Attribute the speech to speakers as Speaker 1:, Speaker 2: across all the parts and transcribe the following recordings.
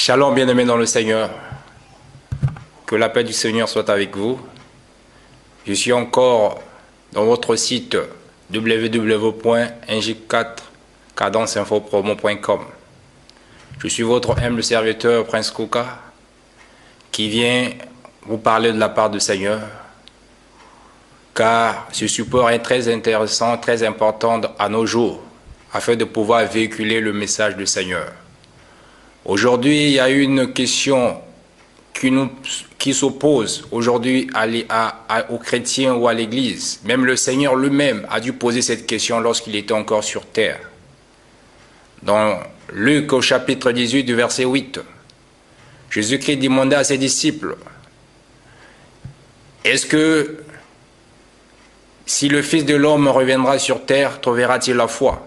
Speaker 1: Shalom, bien-aimés dans le Seigneur. Que la paix du Seigneur soit avec vous. Je suis encore dans votre site www.nj4cadenceinfopromo.com. Je suis votre humble serviteur, Prince Kouka, qui vient vous parler de la part du Seigneur, car ce support est très intéressant, très important à nos jours, afin de pouvoir véhiculer le message du Seigneur. Aujourd'hui, il y a une question qui s'oppose aujourd'hui aux chrétiens ou à l'Église. Même le Seigneur lui-même a dû poser cette question lorsqu'il était encore sur terre. Dans Luc au chapitre 18 du verset 8, Jésus-Christ demandait à ses disciples, « Est-ce que si le Fils de l'homme reviendra sur terre, trouvera-t-il la foi ?»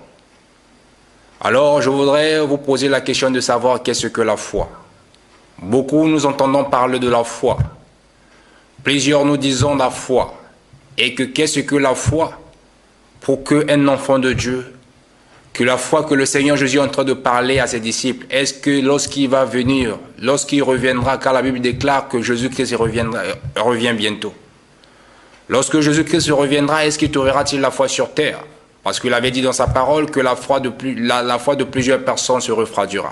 Speaker 1: Alors, je voudrais vous poser la question de savoir qu'est-ce que la foi. Beaucoup nous entendons parler de la foi. Plusieurs nous disons la foi. Et que qu'est-ce que la foi pour qu'un enfant de Dieu, que la foi que le Seigneur Jésus est en train de parler à ses disciples, est-ce que lorsqu'il va venir, lorsqu'il reviendra, car la Bible déclare que Jésus-Christ revient bientôt. Lorsque Jésus-Christ reviendra, est-ce qu'il trouvera-t-il la foi sur terre? Parce qu'il avait dit dans sa parole que la foi de plusieurs personnes se refroidira.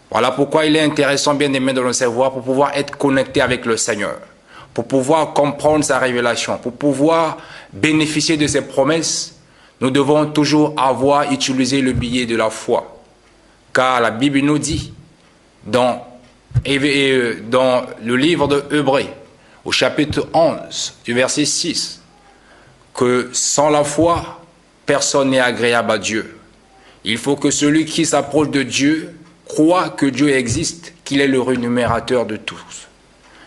Speaker 1: Voilà pourquoi il est intéressant, bien aimé, de le savoir, pour pouvoir être connecté avec le Seigneur, pour pouvoir comprendre sa révélation, pour pouvoir bénéficier de ses promesses. Nous devons toujours avoir utilisé le billet de la foi. Car la Bible nous dit, dans le livre de Hébreux, au chapitre 11, du verset 6, que sans la foi, personne n'est agréable à Dieu. Il faut que celui qui s'approche de Dieu croit que Dieu existe, qu'il est le rémunérateur de tous.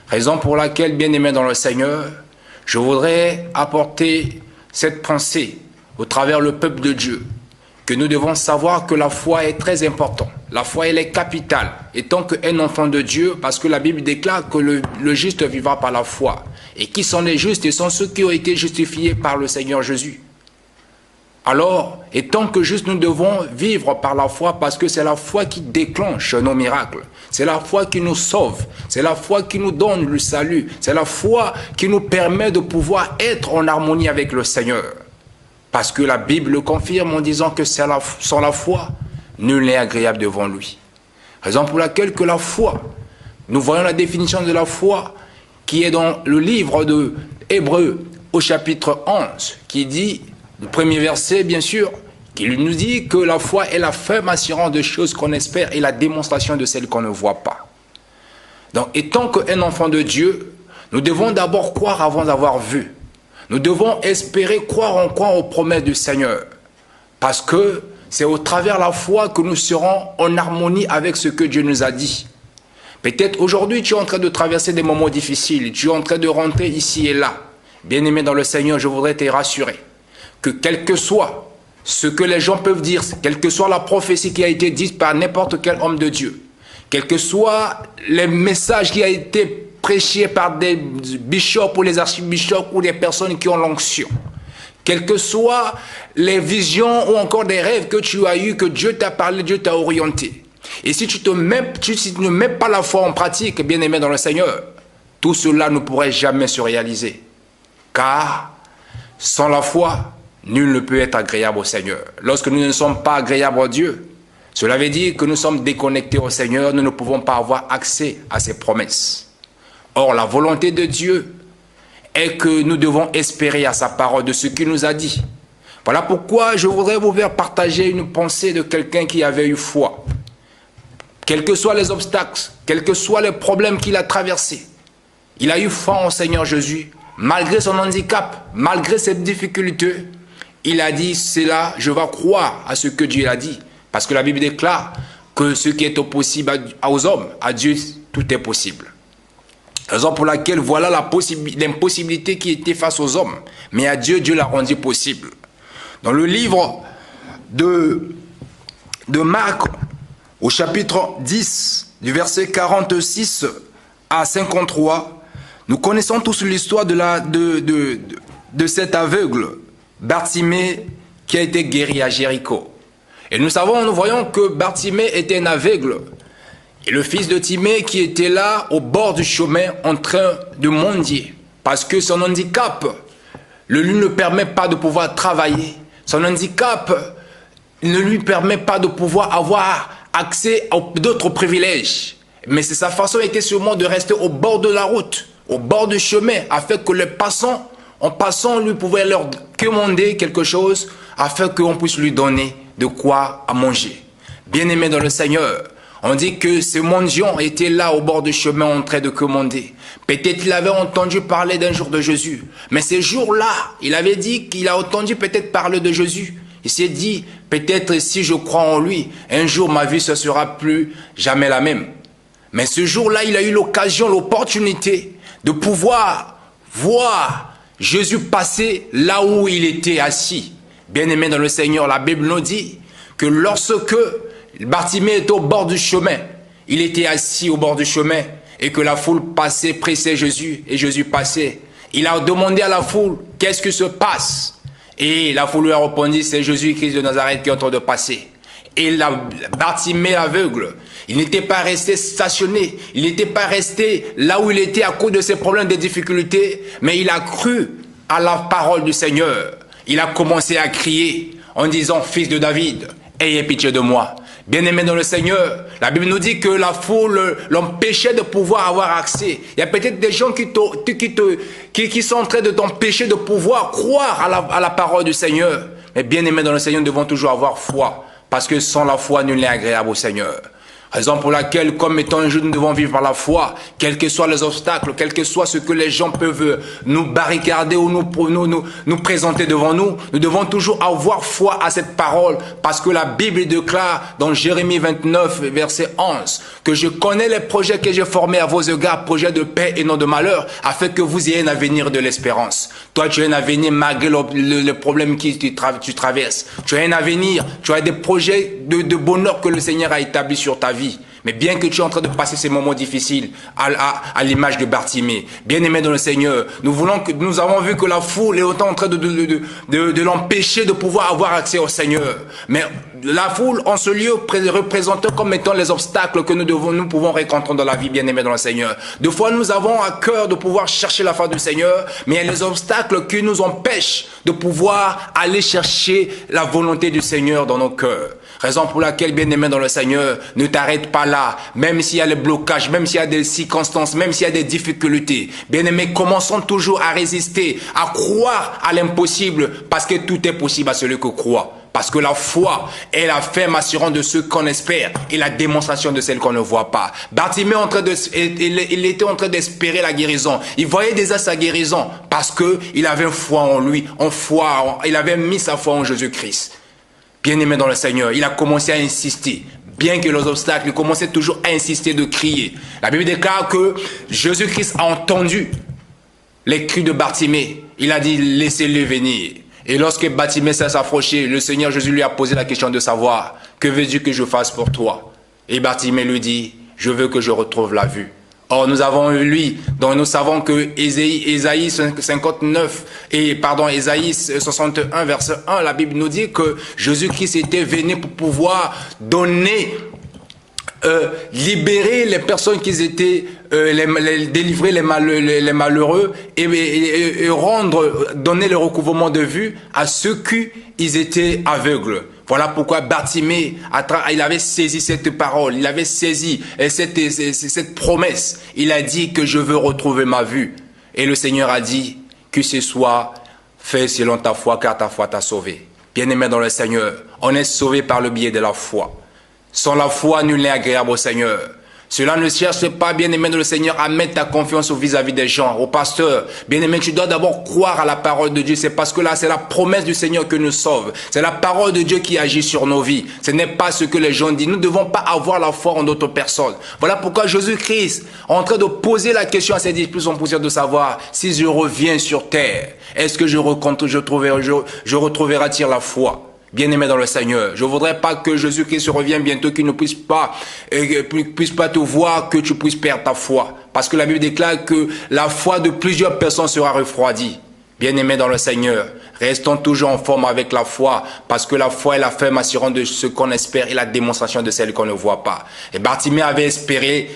Speaker 1: Raison pour laquelle, bien-aimé dans le Seigneur, je voudrais apporter cette pensée au travers le peuple de Dieu, que nous devons savoir que la foi est très importante. La foi, elle est capitale, étant qu'un enfant de Dieu, parce que la Bible déclare que le juste vivra par la foi. Et qui sont les justes? Ce sont ceux qui ont été justifiés par le Seigneur Jésus. Alors, étant que juste nous devons vivre par la foi, parce que c'est la foi qui déclenche nos miracles. C'est la foi qui nous sauve. C'est la foi qui nous donne le salut. C'est la foi qui nous permet de pouvoir être en harmonie avec le Seigneur. Parce que la Bible le confirme en disant que sans la foi, nul n'est agréable devant lui. Raison pour laquelle que la foi, nous voyons la définition de la foi qui est dans le livre de Hébreux au chapitre 11, qui dit, le premier verset bien sûr, qui nous dit que la foi est la ferme assurance de choses qu'on espère et la démonstration de celles qu'on ne voit pas. Donc, étant qu'un enfant de Dieu, nous devons d'abord croire avant d'avoir vu. Nous devons espérer, croire aux promesses du Seigneur. Parce que c'est au travers de la foi que nous serons en harmonie avec ce que Dieu nous a dit. Peut-être aujourd'hui tu es en train de traverser des moments difficiles, tu es en train de rentrer ici et là. Bien-aimé dans le Seigneur, je voudrais te rassurer que quel que soit ce que les gens peuvent dire, quelle que soit la prophétie qui a été dite par n'importe quel homme de Dieu, quels que soient les messages qui ont été prêchés par des bishops ou les archibishops ou des personnes qui ont l'onction, quelles que soient les visions ou encore des rêves que tu as eus, que Dieu t'a parlé, Dieu t'a orienté. Et si tu ne mets pas la foi en pratique, bien-aimé dans le Seigneur, tout cela ne pourrait jamais se réaliser. Car sans la foi, nul ne peut être agréable au Seigneur. Lorsque nous ne sommes pas agréables à Dieu, cela veut dire que nous sommes déconnectés au Seigneur, nous ne pouvons pas avoir accès à ses promesses. Or, la volonté de Dieu est que nous devons espérer à sa parole de ce qu'il nous a dit. Voilà pourquoi je voudrais vous faire partager une pensée de quelqu'un qui avait eu foi. Quels que soient les obstacles, quels que soient les problèmes qu'il a traversés, il a eu foi au Seigneur Jésus, malgré son handicap, malgré ses difficultés. Il a dit, c'est là, je vais croire à ce que Dieu a dit. Parce que la Bible déclare que ce qui est impossible aux hommes, à Dieu, tout est possible. Raison pour laquelle voilà l'impossibilité qui était face aux hommes. Mais à Dieu, Dieu l'a rendu possible. Dans le livre de Marc, au chapitre 10, du verset 46 à 53, nous connaissons tous l'histoire de cet aveugle, Bartimée, qui a été guéri à Jéricho. Et nous voyons que Bartimée était un aveugle Et le fils de Timée qui était là au bord du chemin en train de mendier. Parce que son handicap ne lui permet pas de pouvoir travailler. Son handicap ne lui permet pas de pouvoir avoir accès à d'autres privilèges. Mais c'est sa façon était sûrement de rester au bord de la route, au bord du chemin, afin que les passants, en passant, lui pouvait leur commander quelque chose, afin qu'on puisse lui donner de quoi à manger. Bien-aimé dans le Seigneur, on dit que ce mendiant était là au bord du chemin en train de commander. Peut-être qu'il avait entendu parler d'un jour de Jésus. Mais ce jour-là, il avait dit qu'il a entendu peut-être parler de Jésus. Il s'est dit, peut-être si je crois en lui, un jour ma vie ne sera plus jamais la même. Mais ce jour-là, il a eu l'occasion, l'opportunité de pouvoir voir Jésus passer là où il était assis. Bien-aimé dans le Seigneur, la Bible nous dit que lorsque Bartimée était au bord du chemin, il était assis au bord du chemin et que la foule passait, pressait Jésus et Jésus passait. Il a demandé à la foule, qu'est-ce qui se passe? Et la foule lui a répondu, c'est Jésus-Christ de Nazareth qui est en train de passer. Et Bartimée aveugle, il n'était pas resté stationné, il n'était pas resté là où il était à cause de ses problèmes, des difficultés, mais il a cru à la parole du Seigneur. Il a commencé à crier en disant, fils de David, ayez pitié de moi. Bien-aimé dans le Seigneur, la Bible nous dit que la foule l'empêchait de pouvoir avoir accès. Il y a peut-être des gens qui sont en train de t'empêcher de pouvoir croire à la parole du Seigneur. Mais bien-aimé dans le Seigneur, nous devons toujours avoir foi. Parce que sans la foi, nul n'est agréable au Seigneur. Raison pour laquelle, comme étant un jeune, nous devons vivre par la foi, quels que soient les obstacles, quel que soit ce que les gens peuvent nous barricader ou nous présenter devant nous, nous devons toujours avoir foi à cette parole, parce que la Bible déclare dans Jérémie 29, verset 11, que je connais les projets que j'ai formés à vos égards, projets de paix et non de malheur, afin que vous ayez un avenir de l'espérance. Toi, tu as un avenir malgré le problème que tu traverses. Tu as un avenir, tu as des projets de bonheur que le Seigneur a établis sur ta vie. Mais bien que tu es en train de passer ces moments difficiles, à l'image de Bartimée, bien-aimé dans le Seigneur, nous avons vu que la foule est autant en train de l'empêcher de pouvoir avoir accès au Seigneur. Mais la foule, en ce lieu, représente comme étant les obstacles que nous pouvons rencontrer dans la vie, bien-aimé dans le Seigneur. Des fois, nous avons à cœur de pouvoir chercher la face du Seigneur, mais il y a les obstacles qui nous empêchent de pouvoir aller chercher la volonté du Seigneur dans nos cœurs. Raison pour laquelle, bien-aimé dans le Seigneur, ne t'arrête pas là, même s'il y a les blocages, même s'il y a des circonstances, même s'il y a des difficultés. Bien-aimé, commençons toujours à résister, à croire à l'impossible, parce que tout est possible à celui qui croit. Parce que la foi est la ferme assurance de ce qu'on espère et la démonstration de celle qu'on ne voit pas. Bartimée il était en train d'espérer la guérison. Il voyait déjà sa guérison parce qu'il avait foi en lui, il avait mis sa foi en Jésus-Christ. Bien-aimé dans le Seigneur, il a commencé à insister. Bien que les obstacles, il commençait toujours à insister de crier. La Bible déclare que Jésus-Christ a entendu les cris de Bartimée. Il a dit, laissez-le venir. Et lorsque Bartimée s'est approché, le Seigneur Jésus lui a posé la question de savoir, que veux-tu que je fasse pour toi? Et Bartimée lui dit, je veux que je retrouve la vue. Or, nous avons lu, donc nous savons que Ésaïe 61, verset 1, la Bible nous dit que Jésus-Christ était venu pour pouvoir donner, libérer les personnes qui étaient, délivrer les malheureux et donner le recouvrement de vue à ceux qui étaient aveugles. Voilà pourquoi Bartimée, il avait saisi cette parole, il avait saisi cette promesse. Il a dit que je veux retrouver ma vue. Et le Seigneur a dit que ce soit fait selon ta foi, car ta foi t'a sauvé. Bien-aimé dans le Seigneur, on est sauvé par le biais de la foi. Sans la foi, nul n'est agréable au Seigneur. Cela ne cherche pas, bien-aimé dans le Seigneur, à mettre ta confiance vis-à-vis des gens, au pasteur. Bien-aimé, tu dois d'abord croire à la parole de Dieu. C'est parce que là, c'est la promesse du Seigneur qui nous sauve. C'est la parole de Dieu qui agit sur nos vies. Ce n'est pas ce que les gens disent. Nous ne devons pas avoir la foi en d'autres personnes. Voilà pourquoi Jésus-Christ, en train de poser la question à ses disciples, sont poussés de savoir, si je reviens sur terre, est-ce que je retrouverai-t-il la foi? Bien-aimé dans le Seigneur, je ne voudrais pas que Jésus-Christ revienne bientôt, qu'il ne puisse pas te voir, que tu puisses perdre ta foi. Parce que la Bible déclare que la foi de plusieurs personnes sera refroidie. Bien-aimés dans le Seigneur, restons toujours en forme avec la foi, parce que la foi est la ferme assurance de ce qu'on espère et la démonstration de celle qu'on ne voit pas. Et Bartimée avait espéré,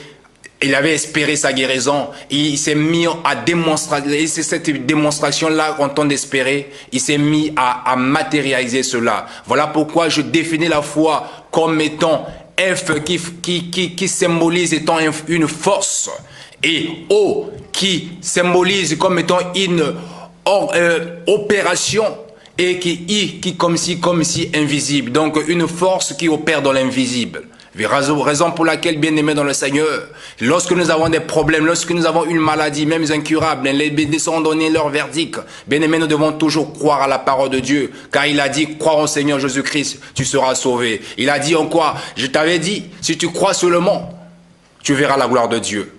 Speaker 1: il avait espéré sa guérison, et il s'est mis à démontrer, et c'est cette démonstration-là qu'on tente d'espérer, il s'est mis à matérialiser cela. Voilà pourquoi je définis la foi comme étant F qui symbolise étant une force, et O qui symbolise comme étant une opération, et qui comme si invisible, donc une force qui opère dans l'invisible. Raison pour laquelle, bien-aimés dans le Seigneur, lorsque nous avons des problèmes, lorsque nous avons une maladie, même incurable, les médecins ont donné leur verdict, bien-aimés, nous devons toujours croire à la parole de Dieu, car il a dit, crois au Seigneur Jésus-Christ, tu seras sauvé. Il a dit en quoi? Je t'avais dit, si tu crois seulement, tu verras la gloire de Dieu.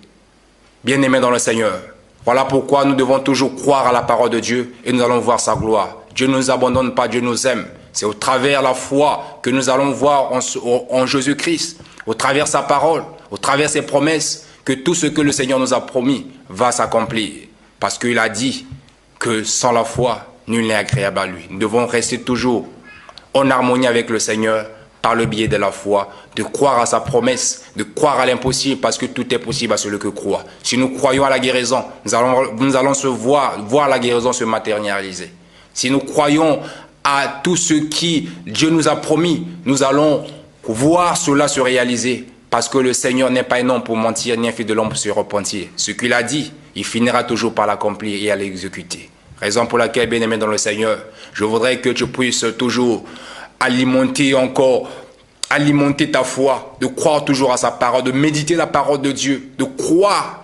Speaker 1: Bien-aimés dans le Seigneur, voilà pourquoi nous devons toujours croire à la parole de Dieu et nous allons voir sa gloire. Dieu ne nous abandonne pas, Dieu nous aime. C'est au travers de la foi que nous allons voir en Jésus-Christ, au travers de sa parole, au travers de ses promesses, que tout ce que le Seigneur nous a promis va s'accomplir. Parce qu'il a dit que sans la foi, nul n'est agréable à lui. Nous devons rester toujours en harmonie avec le Seigneur par le biais de la foi, de croire à sa promesse, de croire à l'impossible, parce que tout est possible à celui qui croit. Si nous croyons à la guérison, nous allons voir la guérison se matérialiser. Si nous croyons à tout ce qui Dieu nous a promis, nous allons voir cela se réaliser, parce que le Seigneur n'est pas un homme pour mentir, ni un fils de l'homme pour se repentir. Ce qu'il a dit, il finira toujours par l'accomplir et à l'exécuter. Raison pour laquelle, bien-aimé dans le Seigneur, je voudrais que tu puisses toujours alimenter ta foi, de croire toujours à sa parole, de méditer la parole de Dieu, de croire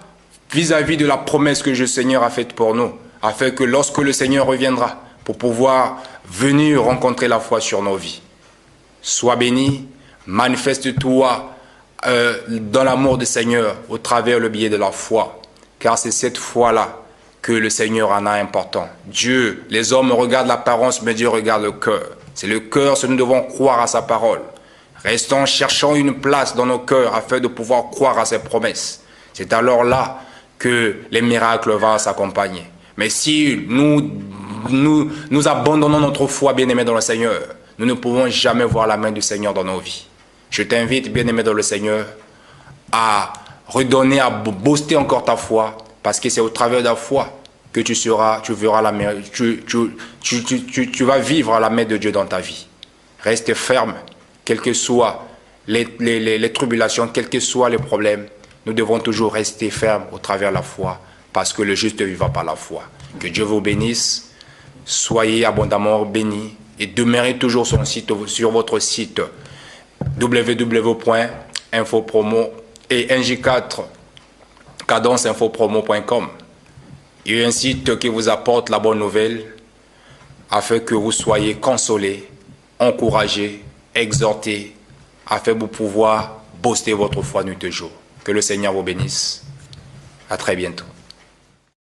Speaker 1: vis-à-vis de la promesse que le Seigneur a faite pour nous, afin que lorsque le Seigneur reviendra, pour pouvoir venir rencontrer la foi sur nos vies. Sois béni, manifeste-toi dans l'amour du Seigneur au travers le biais de la foi, car c'est cette foi-là que le Seigneur en a important. Dieu, les hommes regardent l'apparence, mais Dieu regarde le cœur. C'est le cœur, nous devons croire à sa parole. Restons, cherchons une place dans nos cœurs afin de pouvoir croire à ses promesses. C'est alors là que les miracles vont s'accompagner. Mais si nous abandonnons notre foi, bien-aimés dans le Seigneur, nous ne pouvons jamais voir la main du Seigneur dans nos vies. Je t'invite, bien-aimé dans le Seigneur, à redonner, à booster encore ta foi, parce que c'est au travers de la foi que tu verras la main, tu vas vivre la main de Dieu dans ta vie. Reste ferme, quelles que soient les tribulations, quels que soient les problèmes. Nous devons toujours rester fermes au travers de la foi, parce que le juste vivra par la foi. Que Dieu vous bénisse, soyez abondamment bénis et demeurez toujours sur votre site www.infopromo et NJ4 cadenceinfopromo.com. Il y a un site qui vous apporte la bonne nouvelle afin que vous soyez consolés, encouragés, exhortés, afin de pouvoir booster votre foi nuit et jour. Que le Seigneur vous bénisse. À très bientôt.